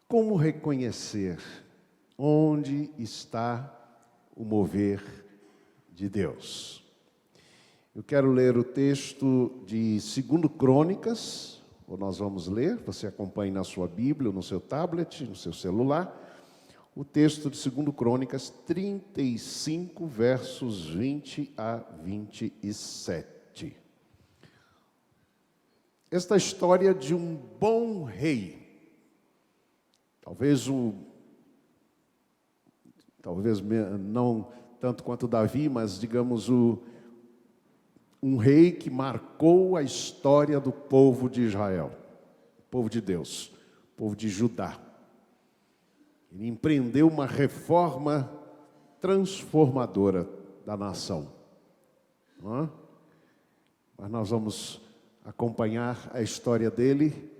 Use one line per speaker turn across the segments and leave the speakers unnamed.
Como reconhecer onde está o mover de Deus? Eu quero ler o texto de 2 Crônicas, ou nós vamos ler, você acompanhe na sua Bíblia, no seu tablet, no seu celular, o texto de 2 Crônicas 35, versos 20 a 27. Esta história de um bom rei, talvez não tanto quanto Davi, mas digamos um rei que marcou a história do povo de Israel, povo de Deus, povo de Judá. Ele empreendeu uma reforma transformadora da nação. Não é? Mas nós vamos acompanhar a história dele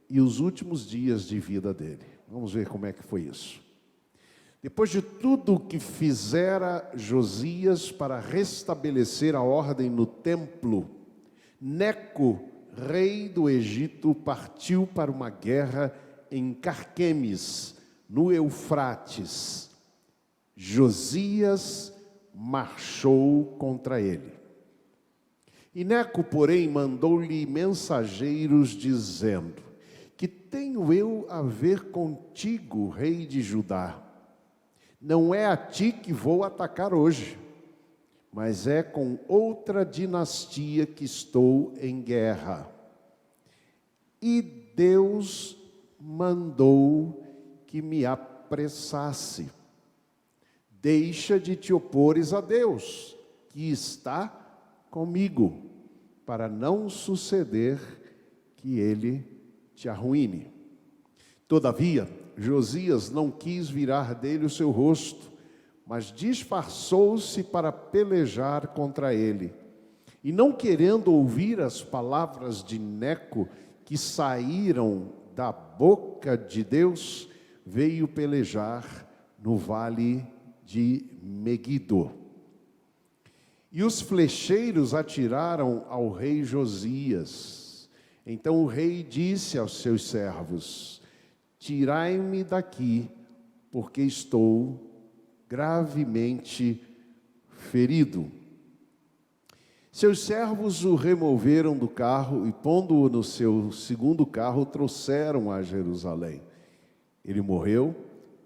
e os últimos dias de vida dele. Vamos ver como é que foi isso. Depois de tudo o que fizera Josias para restabelecer a ordem no templo, Neco, rei do Egito, partiu para uma guerra em Carquemes, no Eufrates. Josias marchou contra ele. E Neco, porém, mandou-lhe mensageiros dizendo: que tenho eu a ver contigo, rei de Judá? Não é a ti que vou atacar hoje, mas é com outra dinastia que estou em guerra. E Deus mandou que me apressasse. Deixa de te opores a Deus, que está comigo, para não suceder que ele te arruíne. Todavia, Josias não quis virar dele o seu rosto, mas disfarçou-se para pelejar contra ele. E não querendo ouvir as palavras de Neco, que saíram da boca de Deus, veio pelejar no vale de Meguido. E os flecheiros atiraram ao rei Josias. Então o rei disse aos seus servos: tirai-me daqui, porque estou gravemente ferido. Seus servos o removeram do carro e, pondo-o no seu segundo carro, trouxeram a Jerusalém. Ele morreu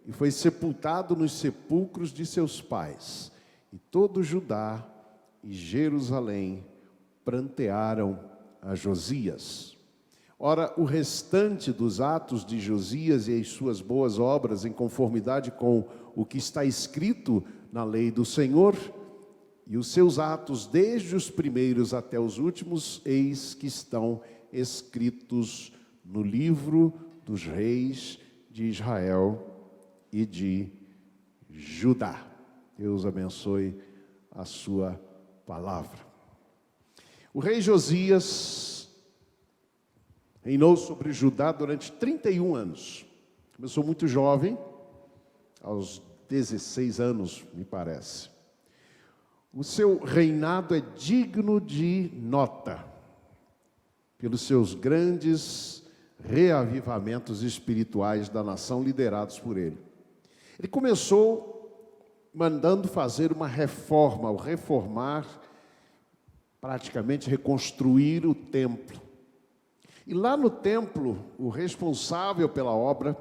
e foi sepultado nos sepulcros de seus pais. E todo Judá e Jerusalém prantearam a Josias. Ora, o restante dos atos de Josias e as suas boas obras, em conformidade com o que está escrito na lei do Senhor, e os seus atos, desde os primeiros até os últimos, eis que estão escritos no livro dos reis de Israel e de Judá. Deus abençoe a sua palavra. O rei Josias reinou sobre Judá durante 31 anos. Começou muito jovem, aos 16 anos, me parece. O seu reinado é digno de nota, pelos seus grandes reavivamentos espirituais da nação liderados por ele. Ele começou mandando fazer uma reforma, ao reformar, praticamente reconstruir o templo. E lá no templo, o responsável pela obra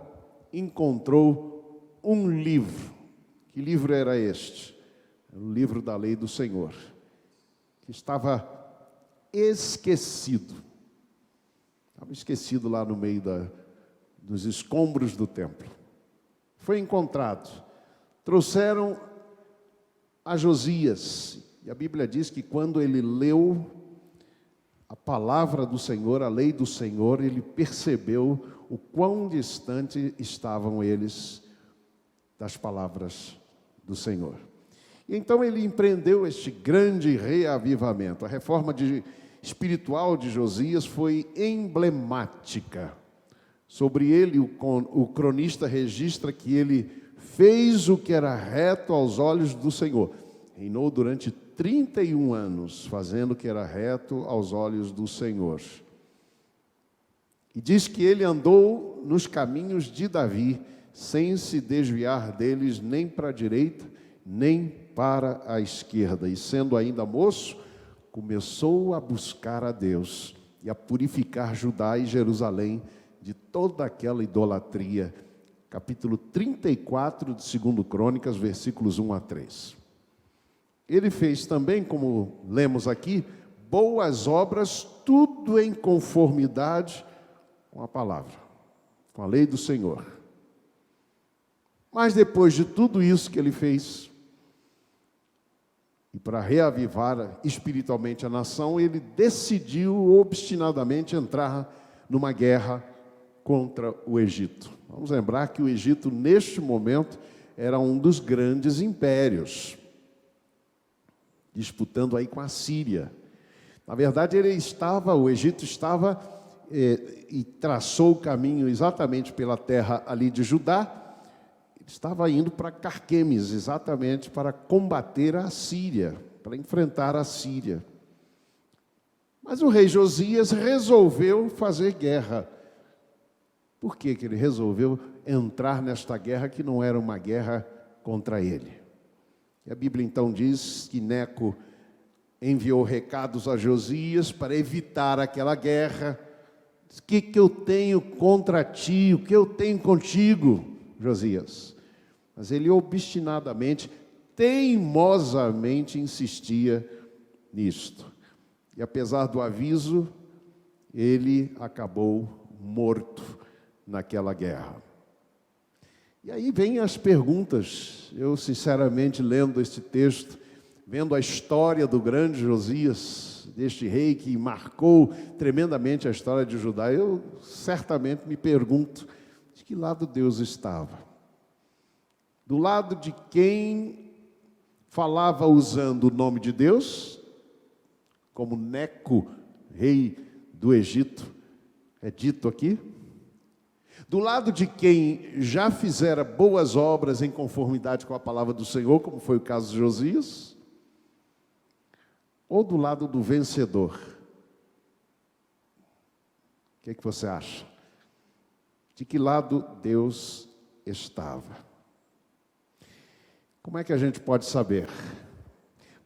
encontrou um livro. Que livro era este? O livro da lei do Senhor, que estava esquecido. Estava esquecido lá no meio dos escombros do templo. Foi encontrado. Trouxeram a Josias. E a Bíblia diz que quando ele leu a palavra do Senhor, a lei do Senhor, ele percebeu o quão distante estavam eles das palavras do Senhor. E então ele empreendeu este grande reavivamento. A reforma espiritual de Josias foi emblemática. Sobre ele, o cronista registra que ele fez o que era reto aos olhos do Senhor. Reinou durante 31 anos, fazendo o que era reto aos olhos do Senhor. E diz que ele andou nos caminhos de Davi, sem se desviar deles nem para a direita, nem para a esquerda. E sendo ainda moço, começou a buscar a Deus e a purificar Judá e Jerusalém de toda aquela idolatria. Capítulo 34 de 2 Crônicas, versículos 1 a 3. Ele fez também, como lemos aqui, boas obras, tudo em conformidade com a palavra, com a lei do Senhor. Mas depois de tudo isso que ele fez, e para reavivar espiritualmente a nação, ele decidiu obstinadamente entrar numa guerra contra o Egito. Vamos lembrar que o Egito, neste momento, era um dos grandes impérios, disputando aí com a Síria. Na verdade, o Egito estava e traçou o caminho exatamente pela terra ali de Judá. Ele estava indo para Carquemes, exatamente para combater a Síria, para enfrentar a Síria. Mas o rei Josias resolveu fazer guerra. Por que ele resolveu entrar nesta guerra que não era uma guerra contra ele? E a Bíblia então diz que Neco enviou recados a Josias para evitar aquela guerra. O que eu tenho contra ti? O que eu tenho contigo, Josias? Mas ele obstinadamente, teimosamente insistia nisto. E apesar do aviso, ele acabou morto naquela guerra. E aí vem as perguntas. Eu, sinceramente, lendo este texto, vendo a história do grande Josias, deste rei que marcou tremendamente a história de Judá, eu certamente me pergunto, de que lado Deus estava? Do lado de quem falava usando o nome de Deus, como Neco, rei do Egito, é dito aqui? Do lado de quem já fizera boas obras em conformidade com a palavra do Senhor, como foi o caso de Josias? Ou do lado do vencedor? O que você acha? De que lado Deus estava? Como é que a gente pode saber?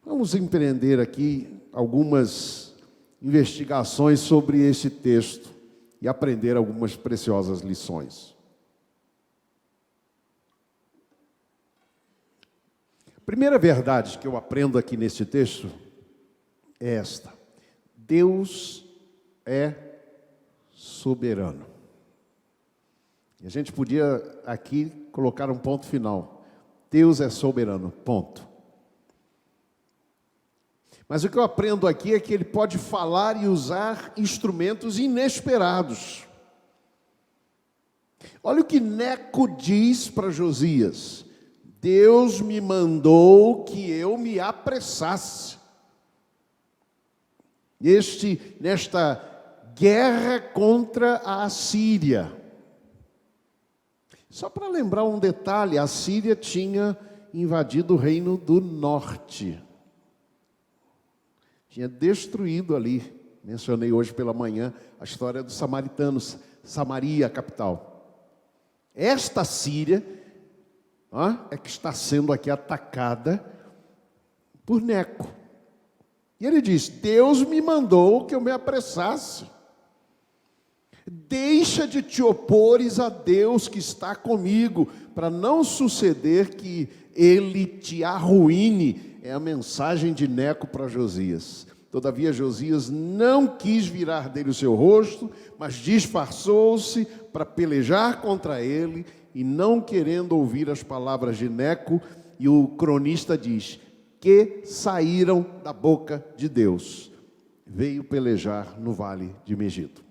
Vamos empreender aqui algumas investigações sobre esse texto e aprender algumas preciosas lições. A primeira verdade que eu aprendo aqui neste texto é esta: Deus é soberano. E a gente podia aqui colocar um ponto final. Deus é soberano, ponto. Mas o que eu aprendo aqui é que ele pode falar e usar instrumentos inesperados. Olha o que Neco diz para Josias: Deus me mandou que eu me apressasse. Nesta guerra contra a Síria. Só para lembrar um detalhe, a Síria tinha invadido o reino do norte. Tinha destruído ali, mencionei hoje pela manhã, a história dos samaritanos, Samaria, a capital. Esta Síria é que está sendo aqui atacada por Neco. E ele diz: Deus me mandou que eu me apressasse. Deixa de te opores a Deus que está comigo, para não suceder que ele te arruíne. É a mensagem de Neco para Josias. Todavia Josias não quis virar dele o seu rosto, mas disfarçou-se para pelejar contra ele, e não querendo ouvir as palavras de Neco, e o cronista diz, que saíram da boca de Deus, veio pelejar no vale de Megido.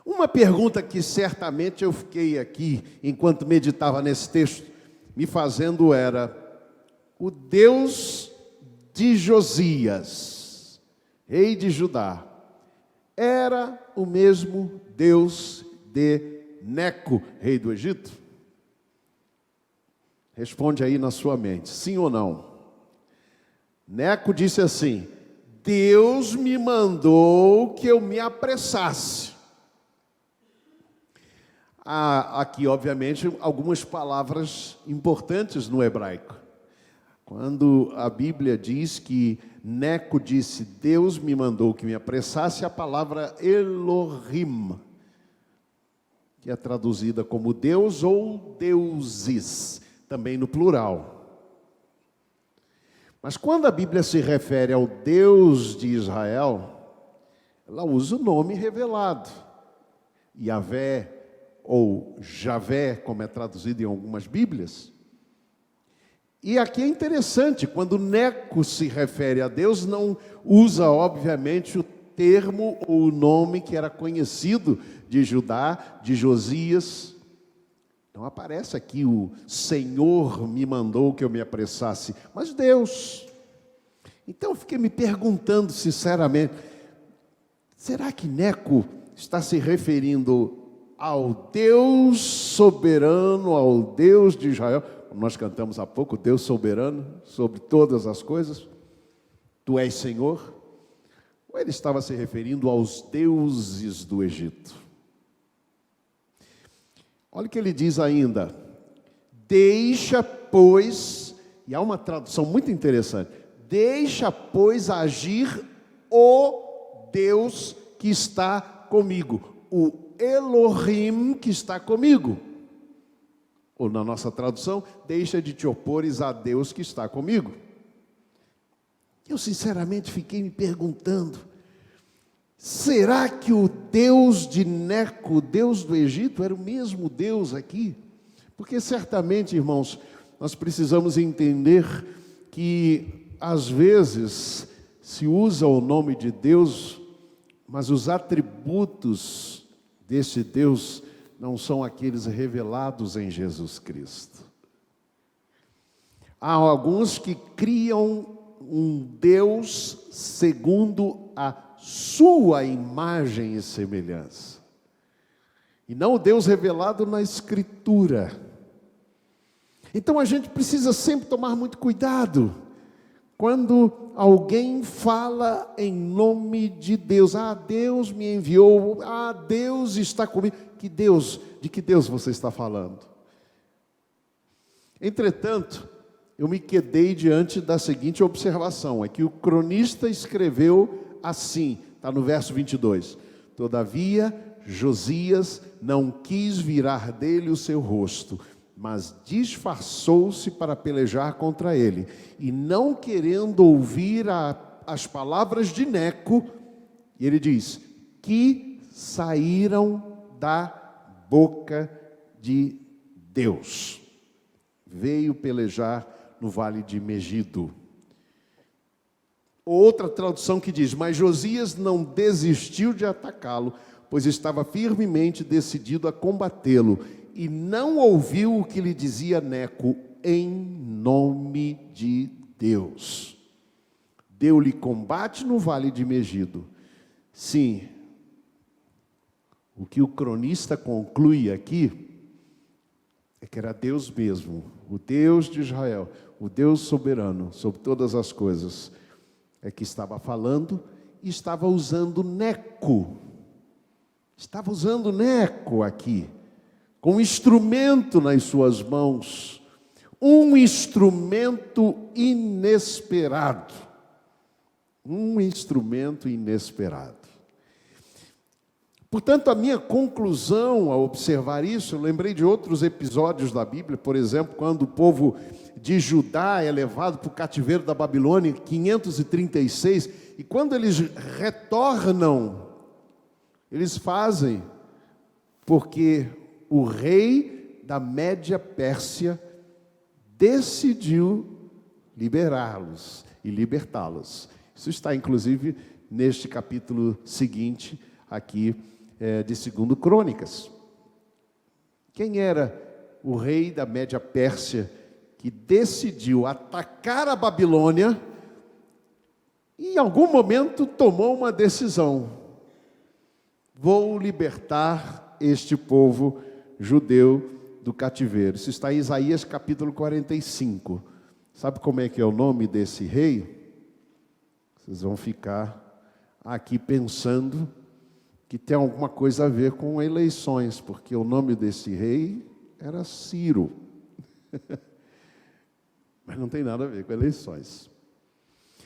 Uma pergunta que certamente eu fiquei aqui, enquanto meditava nesse texto, me fazendo era: o Deus de Josias, rei de Judá, era o mesmo Deus de Neco, rei do Egito? Responde aí na sua mente, sim ou não? Neco disse assim: Deus me mandou que eu me apressasse. Há aqui, obviamente, algumas palavras importantes no hebraico. Quando a Bíblia diz que Neco disse, Deus me mandou que me apressasse, a palavra Elohim, que é traduzida como Deus ou deuses, também no plural. Mas quando a Bíblia se refere ao Deus de Israel, ela usa o nome revelado, Yahvé ou Javé, como é traduzido em algumas Bíblias. E aqui é interessante, quando Neco se refere a Deus, não usa, obviamente, o termo ou o nome que era conhecido de Judá, de Josias. Não aparece aqui o Senhor me mandou que eu me apressasse, mas Deus. Então eu fiquei me perguntando sinceramente, será que Neco está se referindo ao Deus soberano, ao Deus de Israel? Nós cantamos há pouco, Deus soberano sobre todas as coisas, Tu és Senhor. Ou ele estava se referindo aos deuses do Egito? Olha o que ele diz ainda, deixa, pois, e há uma tradução muito interessante, deixa, pois, agir o Deus que está comigo, o Elohim que está comigo. Ou na nossa tradução, deixa de te opores a Deus que está comigo. Eu sinceramente fiquei me perguntando, será que o Deus de Neco, o Deus do Egito, era o mesmo Deus aqui? Porque certamente, irmãos, nós precisamos entender que às vezes se usa o nome de Deus, mas os atributos desse Deus não são aqueles revelados em Jesus Cristo. Há alguns que criam um Deus segundo a sua imagem e semelhança, e não o Deus revelado na Escritura. Então a gente precisa sempre tomar muito cuidado quando alguém fala em nome de Deus. Ah, Deus me enviou, ah, Deus está comigo. Que Deus? De que Deus você está falando? Entretanto, eu me quedei diante da seguinte observação, é que o cronista escreveu assim, está no verso 22, todavia Josias não quis virar dele o seu rosto, mas disfarçou-se para pelejar contra ele, e não querendo ouvir as palavras de Neco, ele diz, que saíram da boca de Deus. Veio pelejar no vale de Megido. Outra tradução que diz, mas Josias não desistiu de atacá-lo, pois estava firmemente decidido a combatê-lo, e não ouviu o que lhe dizia Neco, em nome de Deus. Deu-lhe combate no vale de Megido. Sim, o que o cronista conclui aqui é que era Deus mesmo, o Deus de Israel, o Deus soberano sobre todas as coisas, é que estava falando e estava usando Neco. Estava usando Neco aqui, com um instrumento nas suas mãos, um instrumento inesperado. Um instrumento inesperado. Portanto, a minha conclusão ao observar isso, eu lembrei de outros episódios da Bíblia, por exemplo, quando o povo de Judá é levado para o cativeiro da Babilônia, em 536, e quando eles retornam, eles fazem, porque o rei da Média Pérsia decidiu liberá-los e libertá-los. Isso está, inclusive, neste capítulo seguinte, aqui, de 2 Crônicas. Quem era o rei da Média Pérsia que decidiu atacar a Babilônia e em algum momento tomou uma decisão? Vou libertar este povo judeu do cativeiro. Isso está em Isaías capítulo 45. Sabe como é que é o nome desse rei? Vocês vão ficar aqui pensando que tem alguma coisa a ver com eleições, porque o nome desse rei era Ciro. Mas não tem nada a ver com eleições.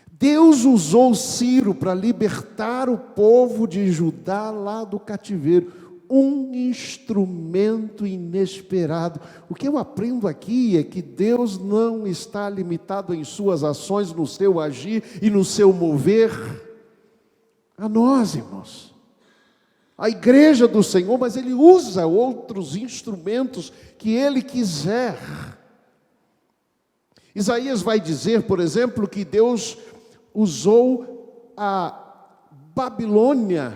Deus usou Ciro para libertar o povo de Judá lá do cativeiro. Um instrumento inesperado. O que eu aprendo aqui é que Deus não está limitado em suas ações, no seu agir e no seu mover a nós, irmãos. A igreja do Senhor, mas Ele usa outros instrumentos que Ele quiser. Isaías vai dizer, por exemplo, que Deus usou a Babilônia,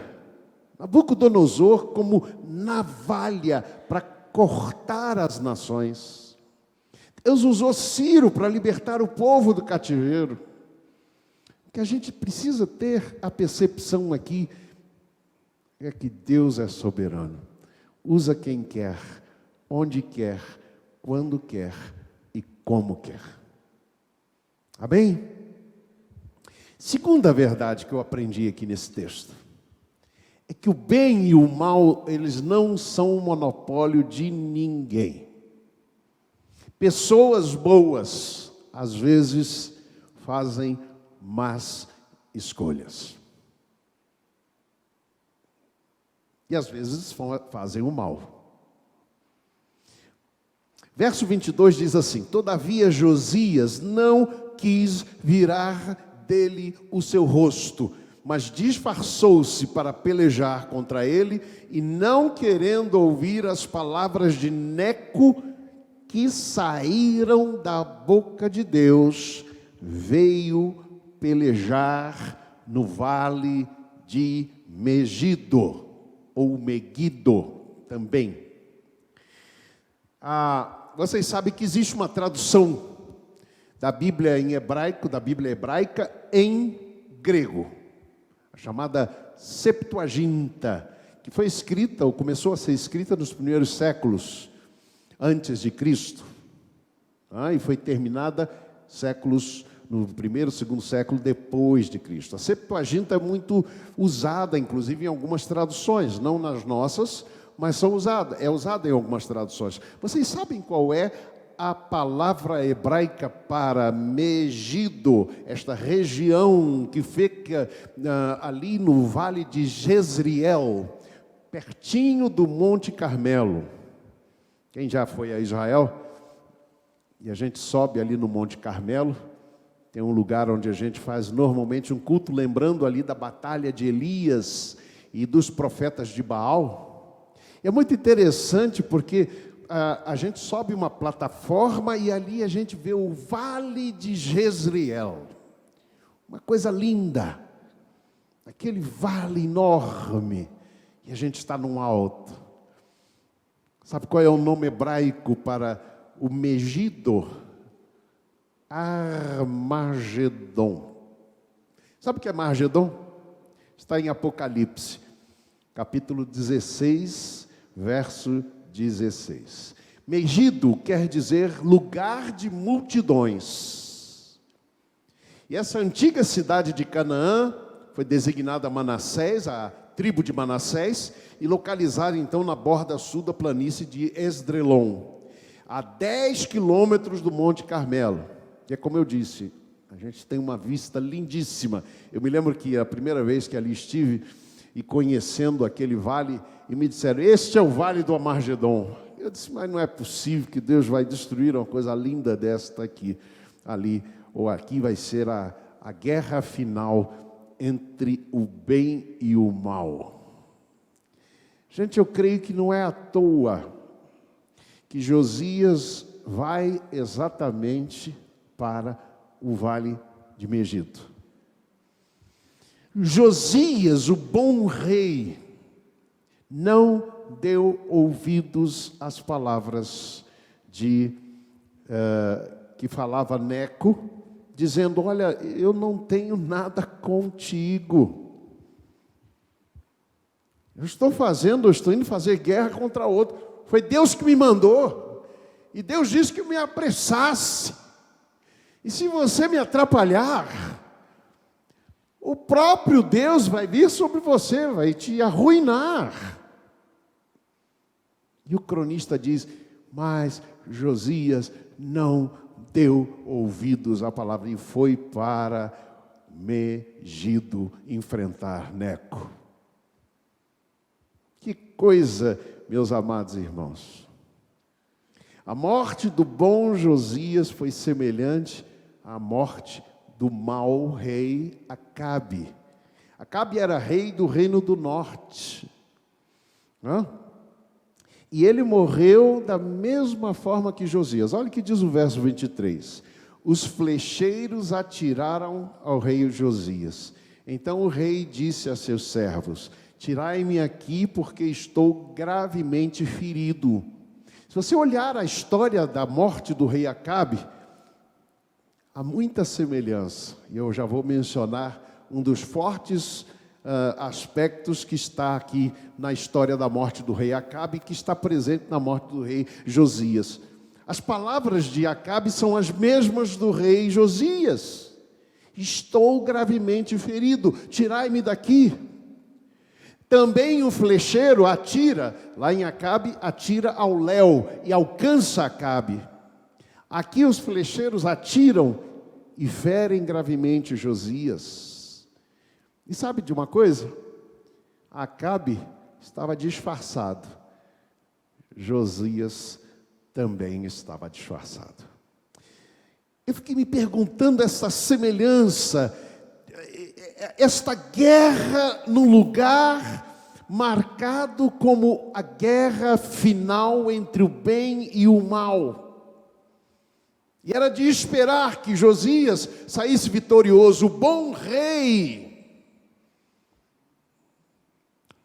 Nabucodonosor, como navalha para cortar as nações. Deus usou Ciro para libertar o povo do cativeiro. O que a gente precisa ter a percepção aqui é que Deus é soberano. Usa quem quer, onde quer, quando quer e como quer. Amém? Segunda verdade que eu aprendi aqui nesse texto é que o bem e o mal, eles não são um monopólio de ninguém. Pessoas boas, às vezes, fazem más escolhas. E às vezes fazem o mal. Verso 22 diz assim: todavia Josias não quis virar dele o seu rosto, mas disfarçou-se para pelejar contra ele, e não querendo ouvir as palavras de Neco, que saíram da boca de Deus, veio pelejar no vale de Megido, ou Megido também. Vocês sabem que existe uma tradução da Bíblia em hebraico, da Bíblia hebraica em grego, a chamada Septuaginta, que foi escrita, ou começou a ser escrita nos primeiros séculos antes de Cristo, e foi terminada séculos no primeiro e segundo século depois de Cristo. A Septuaginta é muito usada, inclusive, em algumas traduções, não nas nossas, mas é usada em algumas traduções. Vocês sabem qual é a palavra hebraica para Megido, esta região que fica ali no vale de Jezreel, pertinho do Monte Carmelo? Quem já foi a Israel, e a gente sobe ali no Monte Carmelo, tem um lugar onde a gente faz normalmente um culto, lembrando ali da batalha de Elias e dos profetas de Baal. É muito interessante porque a gente sobe uma plataforma e ali a gente vê o Vale de Jezreel. Uma coisa linda, aquele vale enorme, e a gente está num alto. Sabe qual é o nome hebraico para o Megido? Armagedon. Sabe o que é Armagedon? Está em Apocalipse, capítulo 16, verso 16. Megido quer dizer lugar de multidões. E essa antiga cidade de Canaã foi designada Manassés, a tribo de Manassés, e localizada então na borda sul da planície de Esdrelon, a 10 quilômetros do Monte Carmelo. Que é como eu disse, a gente tem uma vista lindíssima. Eu me lembro que a primeira vez que ali estive e conhecendo aquele vale, e me disseram, este é o Vale do Armagedon. Eu disse, mas não é possível que Deus vai destruir uma coisa linda desta aqui, ali, ou aqui vai ser a guerra final entre o bem e o mal. Gente, eu creio que não é à toa que Josias vai exatamente para o vale de Megido. Josias, o bom rei, não deu ouvidos às palavras que falava Neco, dizendo, olha, eu não tenho nada contigo. Eu estou indo fazer guerra contra outro. Foi Deus que me mandou. E Deus disse que eu me apressasse. E se você me atrapalhar, o próprio Deus vai vir sobre você, vai te arruinar. E o cronista diz, mas Josias não deu ouvidos à palavra e foi para Megido enfrentar Neco. Que coisa, meus amados irmãos. A morte do bom Josias foi semelhante à morte do mau rei Acabe. Acabe era rei do reino do norte. E ele morreu da mesma forma que Josias. Olha o que diz o verso 23. Os flecheiros atiraram ao rei Josias. Então o rei disse a seus servos, tirai-me aqui porque estou gravemente ferido. Se você olhar a história da morte do rei Acabe, há muita semelhança. E eu já vou mencionar um dos fortes aspectos que está aqui na história da morte do rei Acabe, que está presente na morte do rei Josias. As palavras de Acabe são as mesmas do rei Josias. Estou gravemente ferido, tirai-me daqui. Também o flecheiro atira, lá em Acabe, atira ao léu e alcança Acabe. Aqui os flecheiros atiram e ferem gravemente Josias. E sabe de uma coisa? Acabe estava disfarçado. Josias também estava disfarçado. Eu fiquei me perguntando essa semelhança, esta guerra num lugar marcado como a guerra final entre o bem e o mal. E era de esperar que Josias saísse vitorioso, o bom rei.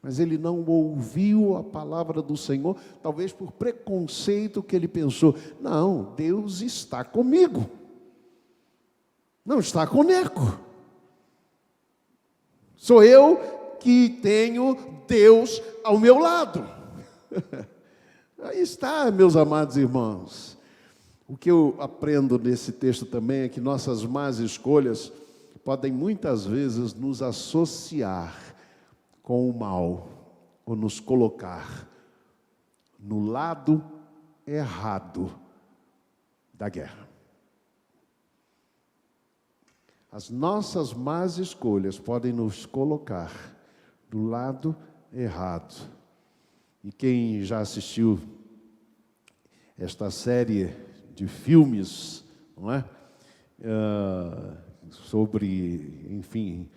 Mas ele não ouviu a palavra do Senhor, talvez por preconceito que ele pensou, não, Deus está comigo. Não está com Neco. Sou eu que tenho Deus ao meu lado. Aí está, meus amados irmãos. O que eu aprendo nesse texto também é que nossas más escolhas podem muitas vezes nos associar com o mal, ou nos colocar no lado errado da guerra. As nossas más escolhas podem nos colocar do lado errado. E quem já assistiu esta série de filmes, não é? Sobre, enfim,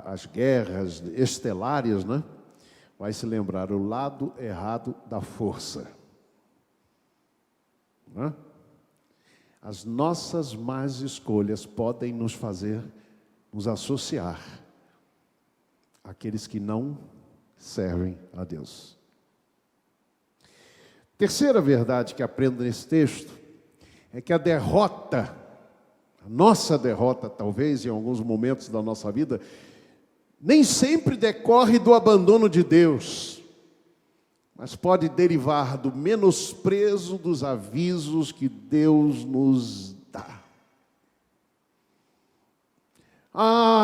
as guerras estelares, né? Vai se lembrar o lado errado da força. Não é? As nossas más escolhas podem nos fazer nos associar àqueles que não servem a Deus. Terceira verdade que aprendo nesse texto é que a derrota, a nossa derrota, talvez em alguns momentos da nossa vida, nem sempre decorre do abandono de Deus, mas pode derivar do menosprezo dos avisos que Deus nos dá.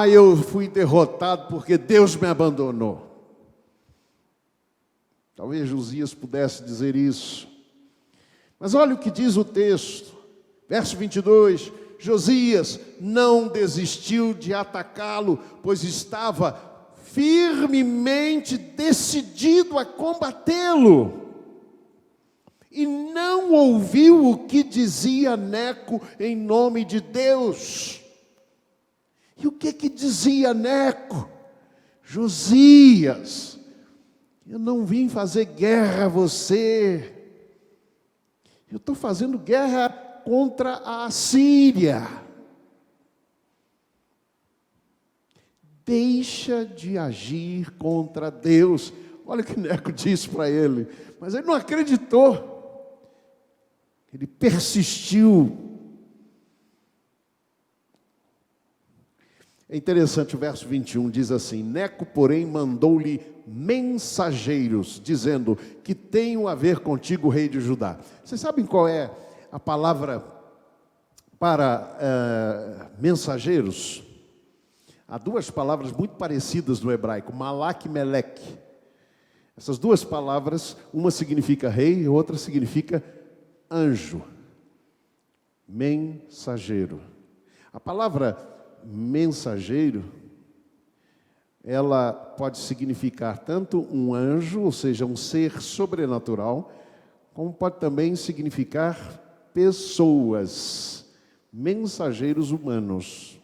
Eu fui derrotado porque Deus me abandonou. Talvez Josias pudesse dizer isso. Mas olha o que diz o texto, verso 22, Josias não desistiu de atacá-lo, pois estava firmemente decidido a combatê-lo. E não ouviu o que dizia Neco em nome de Deus. E o que dizia Neco? Josias, eu não vim fazer guerra a você. Eu estou fazendo guerra contra a Assíria. Deixa de agir contra Deus. Olha o que Neco disse para ele. Mas ele não acreditou. Ele persistiu. É interessante, o verso 21 diz assim, Neco, porém, mandou-lhe mensageiros, dizendo, que tenho a ver contigo, rei de Judá. Vocês sabem qual é a palavra para mensageiros? Há duas palavras muito parecidas no hebraico, Malak e Meleque. Essas duas palavras, uma significa rei e outra significa anjo, mensageiro. A palavra mensageiro, ela pode significar tanto um anjo, ou seja, um ser sobrenatural, como pode também significar pessoas, mensageiros humanos.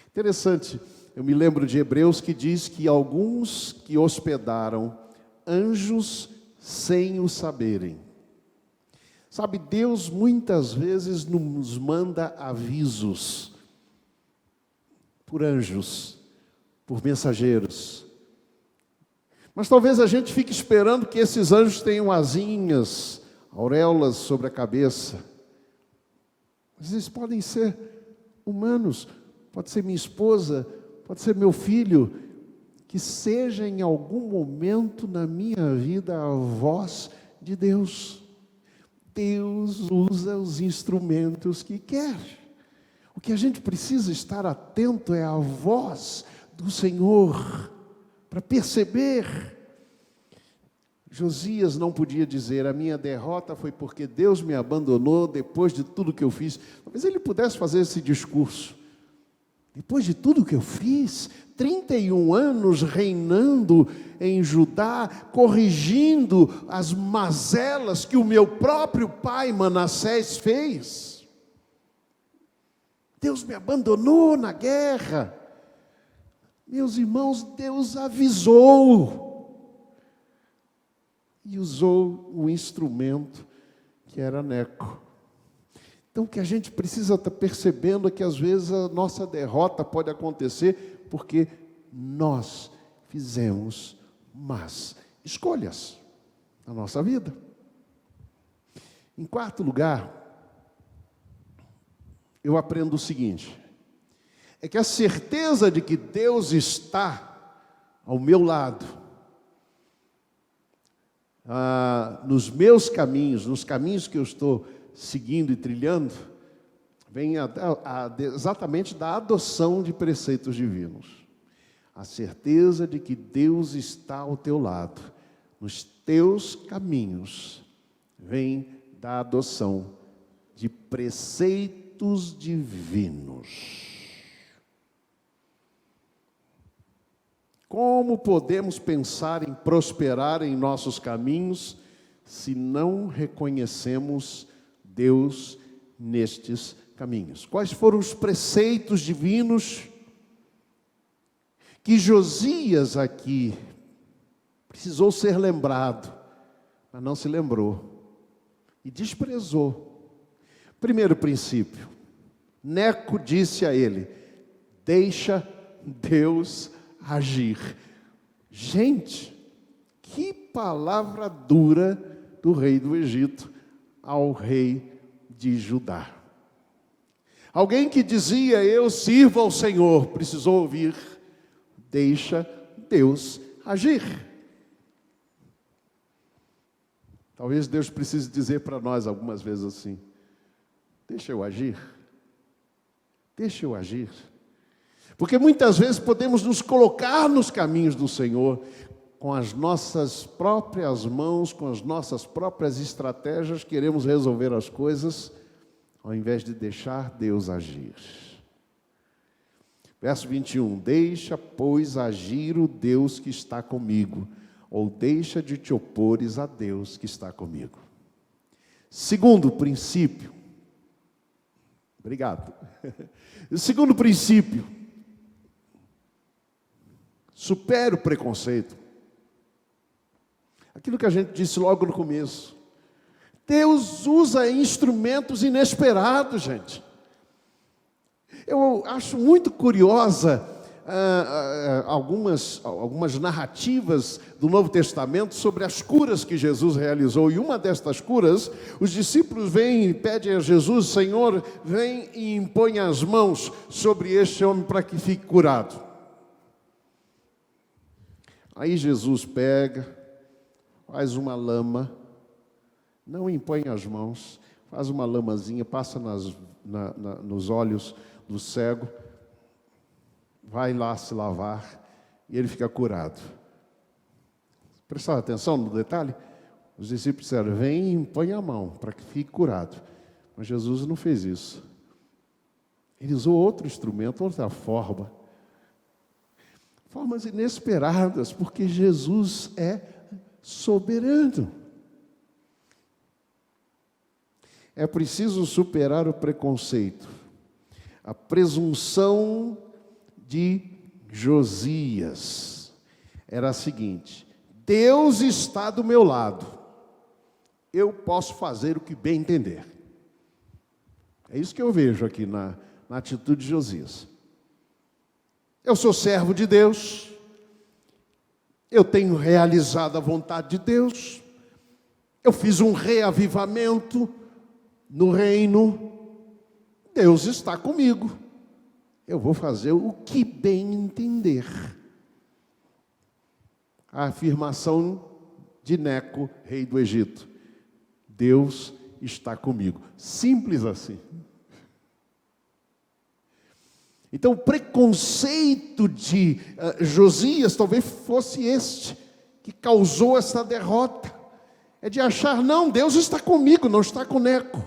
Interessante, eu me lembro de Hebreus que diz que alguns que hospedaram anjos sem o saberem. Sabe, Deus muitas vezes nos manda avisos por anjos, por mensageiros. Mas talvez a gente fique esperando que esses anjos tenham asinhas, auréolas sobre a cabeça. Mas eles podem ser humanos, pode ser minha esposa, pode ser meu filho, que seja em algum momento na minha vida a voz de Deus. Deus usa os instrumentos que quer. O que a gente precisa estar atento é a voz do Senhor, para perceber. Josias não podia dizer, a minha derrota foi porque Deus me abandonou depois de tudo que eu fiz. Talvez ele pudesse fazer esse discurso. Depois de tudo que eu fiz, 31 anos reinando em Judá, corrigindo as mazelas que o meu próprio pai Manassés fez. Deus me abandonou na guerra. Meus irmãos, Deus avisou. E usou o instrumento que era Neco. Então, o que a gente precisa estar percebendo é que, às vezes, a nossa derrota pode acontecer porque nós fizemos más escolhas na nossa vida. Em quarto lugar, eu aprendo o seguinte, é que a certeza de que Deus está ao meu lado, nos caminhos que eu estou seguindo e trilhando, vem exatamente da adoção de preceitos divinos. A certeza de que Deus está ao teu lado, nos teus caminhos, vem da adoção de preceitos divinos. Como podemos pensar em prosperar em nossos caminhos se não reconhecemos Deus nestes caminhos? Quais foram os preceitos divinos que Josias aqui precisou ser lembrado, mas não se lembrou e desprezou? Primeiro princípio, Neco disse a ele, deixa Deus agir. Gente, que palavra dura do rei do Egito ao rei de Judá. Alguém que dizia, eu sirvo ao Senhor, precisou ouvir, deixa Deus agir. Talvez Deus precise dizer para nós algumas vezes assim, deixa eu agir, deixa eu agir. Porque muitas vezes podemos nos colocar nos caminhos do Senhor, com as nossas próprias mãos, com as nossas próprias estratégias, queremos resolver as coisas, ao invés de deixar Deus agir. Verso 21, deixa, pois, agir o Deus que está comigo, ou deixa de te opores a Deus que está comigo. Segundo princípio, obrigado. O segundo princípio, supera o preconceito. Aquilo que a gente disse logo no começo. Deus usa instrumentos inesperados, gente. Eu acho muito curiosa algumas narrativas do Novo Testamento sobre as curas que Jesus realizou. E uma destas curas, os discípulos vêm e pedem a Jesus, Senhor, vem e impõe as mãos sobre este homem para que fique curado. Aí Jesus pega, faz uma lama, não impõe as mãos, faz uma lamazinha, passa nos olhos do cego, vai lá se lavar e ele fica curado. Prestaram atenção no detalhe? Os discípulos disseram, vem e põe a mão para que fique curado. Mas Jesus não fez isso. Ele usou outro instrumento, outra forma. Formas inesperadas, porque Jesus é soberano. É preciso superar o preconceito, a presunção de Josias. Era a seguinte: Deus está do meu lado, eu posso fazer o que bem entender. É isso que eu vejo aqui na atitude de Josias. Eu sou servo de Deus, eu tenho realizado a vontade de Deus, eu fiz um reavivamento no reino, Deus está comigo, eu vou fazer o que bem entender. A afirmação de Neco, rei do Egito: Deus está comigo. Simples assim. Então o preconceito de Josias talvez fosse este, que causou essa derrota. É de achar, não, Deus está comigo, não está com Neco.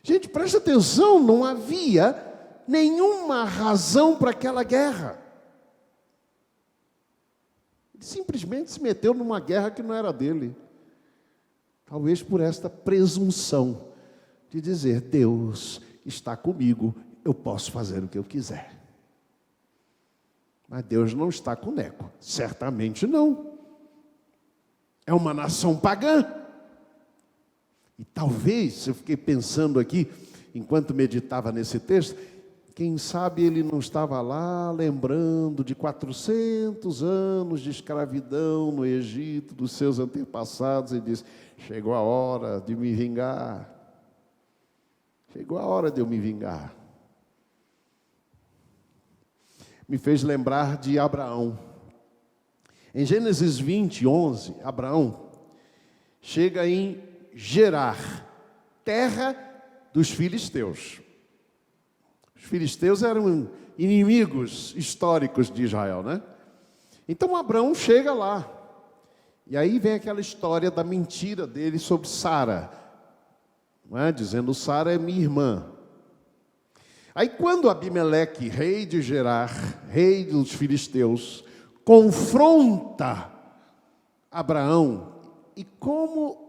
Gente, presta atenção, não havia nenhuma razão para aquela guerra. Ele simplesmente se meteu numa guerra que não era dele. Talvez por esta presunção de dizer, Deus está comigo, eu posso fazer o que eu quiser. Mas Deus não está com Neco, certamente não. É uma nação pagã. E talvez, eu fiquei pensando aqui, enquanto meditava nesse texto, quem sabe ele não estava lá lembrando de 400 anos de escravidão no Egito, dos seus antepassados, e disse, chegou a hora de me vingar. Chegou a hora de eu me vingar. Me fez lembrar de Abraão. Em Gênesis 20, 11, Abraão chega em Gerar, terra dos filisteus. Os filisteus eram inimigos históricos de Israel, né? Então Abraão chega lá. E aí vem aquela história da mentira dele sobre Sara, não é? Dizendo, Sara é minha irmã. Aí quando Abimeleque, rei de Gerar, rei dos filisteus, confronta Abraão, e como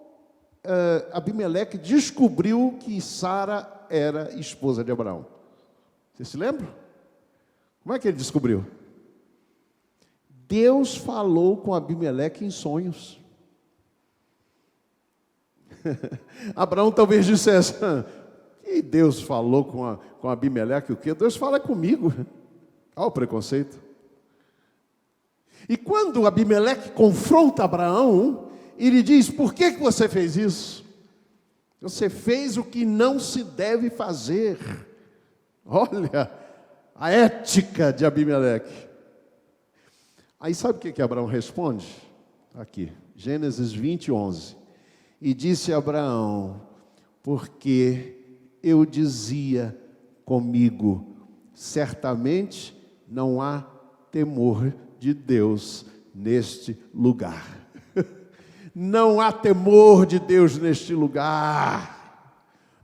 Abimeleque descobriu que Sara era esposa de Abraão. Você se lembra? Como é que ele descobriu? Deus falou com Abimeleque em sonhos. Abraão talvez dissesse, e Deus falou com Abimeleque o quê? Deus fala comigo. Olha o preconceito. E quando Abimeleque confronta Abraão, ele diz, por que você fez isso? Você fez o que não se deve fazer. Olha a ética de Abimeleque. Aí sabe o que Abraão responde? Aqui, Gênesis 20, 11. E disse Abraão, porque eu dizia comigo, certamente não há temor de Deus neste lugar. Não há temor de Deus neste lugar.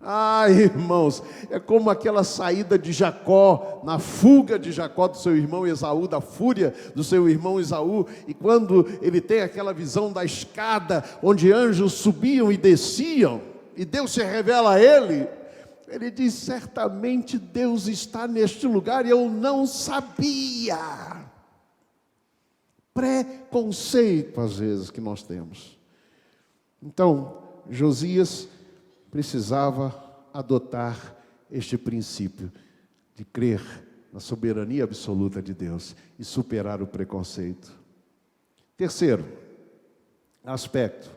Ai, irmãos, é como aquela saída de Jacó, na fuga de Jacó do seu irmão Esaú, da fúria do seu irmão Esaú, e quando ele tem aquela visão da escada, onde anjos subiam e desciam, e Deus se revela a ele, ele diz, certamente Deus está neste lugar, e eu não sabia. Preconceito, às vezes, que nós temos. Então, Josias precisava adotar este princípio de crer na soberania absoluta de Deus e superar o preconceito. Terceiro aspecto,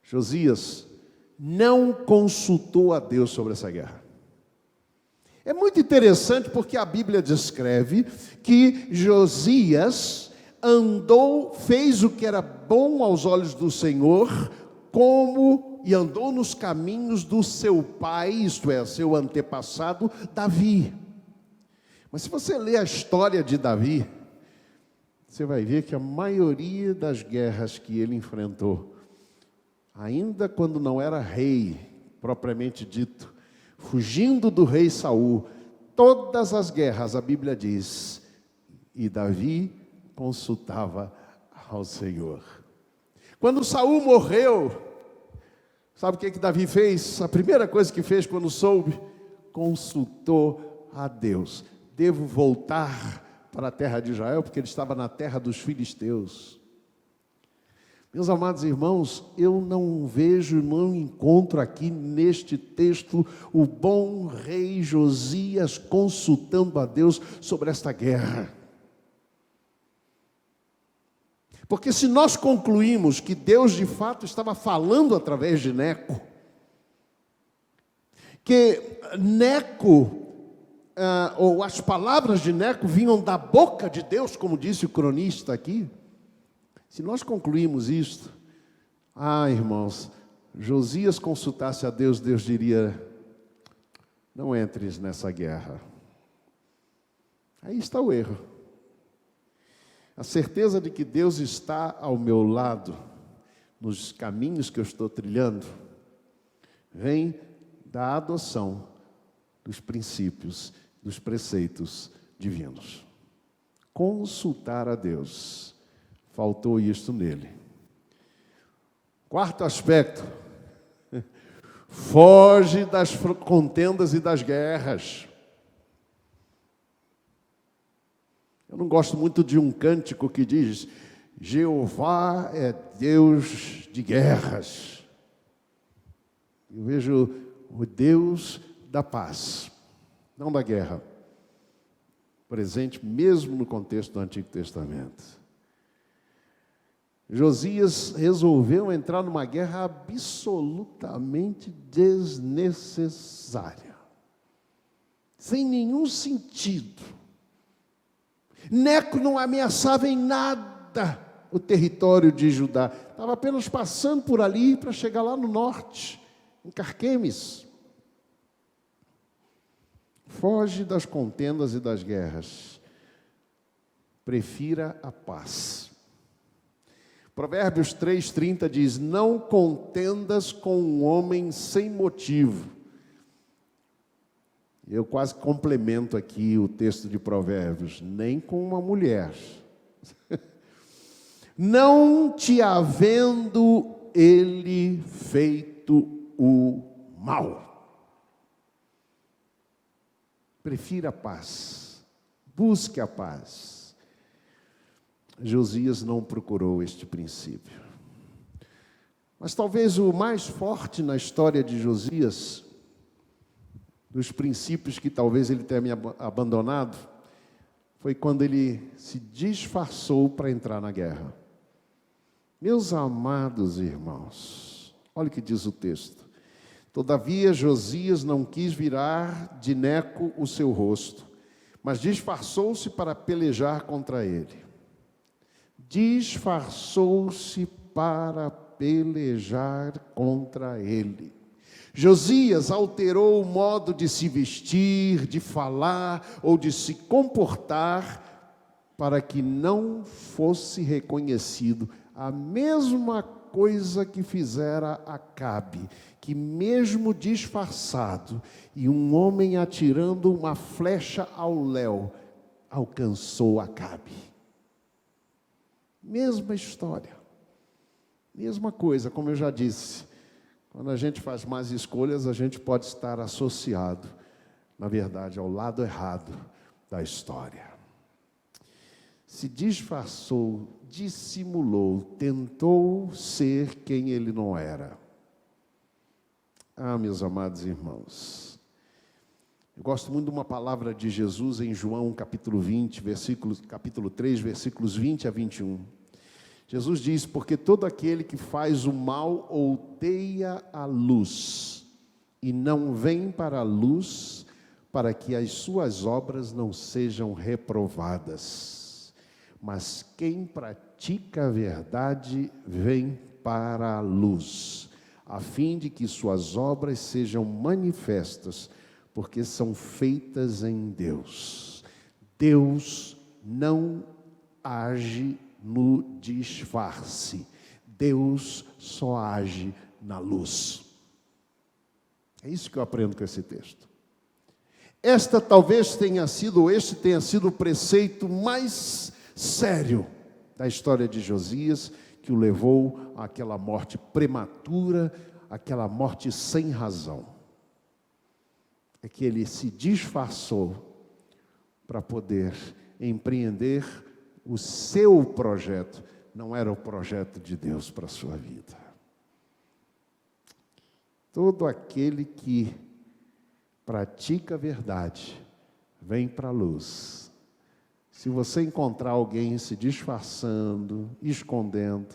Josias não consultou a Deus sobre essa guerra. É muito interessante porque a Bíblia descreve que Josias fez o que era bom aos olhos do Senhor, e andou nos caminhos do seu pai, isto é, seu antepassado, Davi. Mas se você ler a história de Davi, você vai ver que a maioria das guerras que ele enfrentou, ainda quando não era rei, propriamente dito, fugindo do rei Saul, todas as guerras, a Bíblia diz, e Davi consultava ao Senhor. Quando Saul morreu, sabe o que Davi fez? A primeira coisa que fez quando soube, consultou a Deus. Devo voltar para a terra de Israel, porque ele estava na terra dos filisteus. Meus amados irmãos, eu não vejo, não encontro aqui neste texto o bom rei Josias consultando a Deus sobre esta guerra. Porque se nós concluímos que Deus de fato estava falando através de Neco, que Neco, ou as palavras de Neco vinham da boca de Deus, como disse o cronista aqui, se nós concluímos isto, irmãos, Josias consultasse a Deus, Deus diria, não entres nessa guerra. Aí está o erro. A certeza de que Deus está ao meu lado, nos caminhos que eu estou trilhando, vem da adoção dos princípios, dos preceitos divinos. Consultar a Deus. Faltou isto nele. Quarto aspecto. Foge das contendas e das guerras. Eu não gosto muito de um cântico que diz: Jeová é Deus de guerras. Eu vejo o Deus da paz, não da guerra. Presente mesmo no contexto do Antigo Testamento. Josias resolveu entrar numa guerra absolutamente desnecessária, sem nenhum sentido. Neco não ameaçava em nada o território de Judá, estava apenas passando por ali para chegar lá no norte, em Carquemes. Foge das contendas e das guerras, prefira a paz. Provérbios 3:30 diz: não contendas com um homem sem motivo. Eu quase complemento aqui o texto de Provérbios, nem com uma mulher. Não te havendo ele feito o mal. Prefira a paz, busque a paz. Josias não procurou este princípio. Mas talvez o mais forte na história de Josias, dos princípios que talvez ele tenha abandonado, foi quando ele se disfarçou para entrar na guerra. Meus amados irmãos, olha o que diz o texto. Todavia Josias não quis virar de Neco o seu rosto, mas disfarçou-se para pelejar contra ele. Disfarçou-se para pelejar contra ele. Josias alterou o modo de se vestir, de falar ou de se comportar para que não fosse reconhecido. A mesma coisa que fizera Acabe, que mesmo disfarçado e um homem atirando uma flecha ao léu, alcançou Acabe. Mesma história, mesma coisa, como eu já disse, quando a gente faz más escolhas, a gente pode estar associado, na verdade, ao lado errado da história. Se disfarçou, dissimulou, tentou ser quem ele não era. Meus amados irmãos, eu gosto muito de uma palavra de Jesus em João capítulo 20, capítulo 3, versículos 20 a 21. Jesus diz: porque todo aquele que faz o mal odeia a luz, e não vem para a luz, para que as suas obras não sejam reprovadas. Mas quem pratica a verdade vem para a luz, a fim de que suas obras sejam manifestas, porque são feitas em Deus. Deus não age no disfarce. Deus só age na luz. É isso que eu aprendo com esse texto. Este tenha sido o preceito mais sério da história de Josias, que o levou àquela morte prematura, àquela morte sem razão. É que ele se disfarçou para poder empreender o seu projeto. Não era o projeto de Deus para a sua vida. Todo aquele que pratica a verdade vem para a luz. Se você encontrar alguém se disfarçando, escondendo,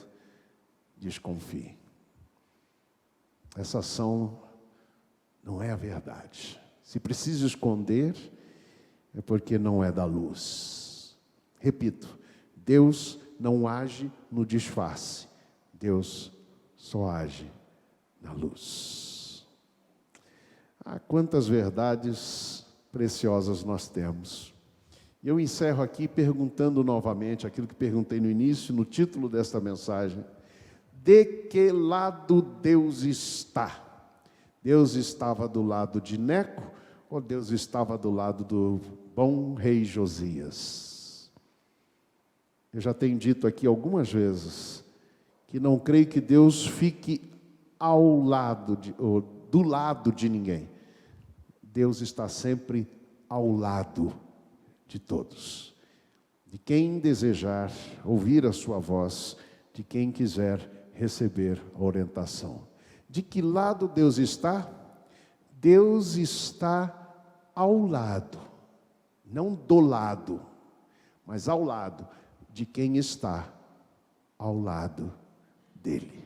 desconfie. Essa ação não é a verdade. Se precisa esconder, é porque não é da luz. Repito, Deus não age no disfarce. Deus só age na luz. Quantas verdades preciosas nós temos. E eu encerro aqui perguntando novamente aquilo que perguntei no início, no título desta mensagem. De que lado Deus está? Deus estava do lado de Neco ou Deus estava do lado do bom rei Josias? Eu já tenho dito aqui algumas vezes que não creio que Deus fique ao lado ou do lado de ninguém. Deus está sempre ao lado de todos. De quem desejar ouvir a sua voz, de quem quiser receber a orientação. De que lado Deus está? Deus está ao lado, não do lado, mas ao lado de quem está ao lado dele.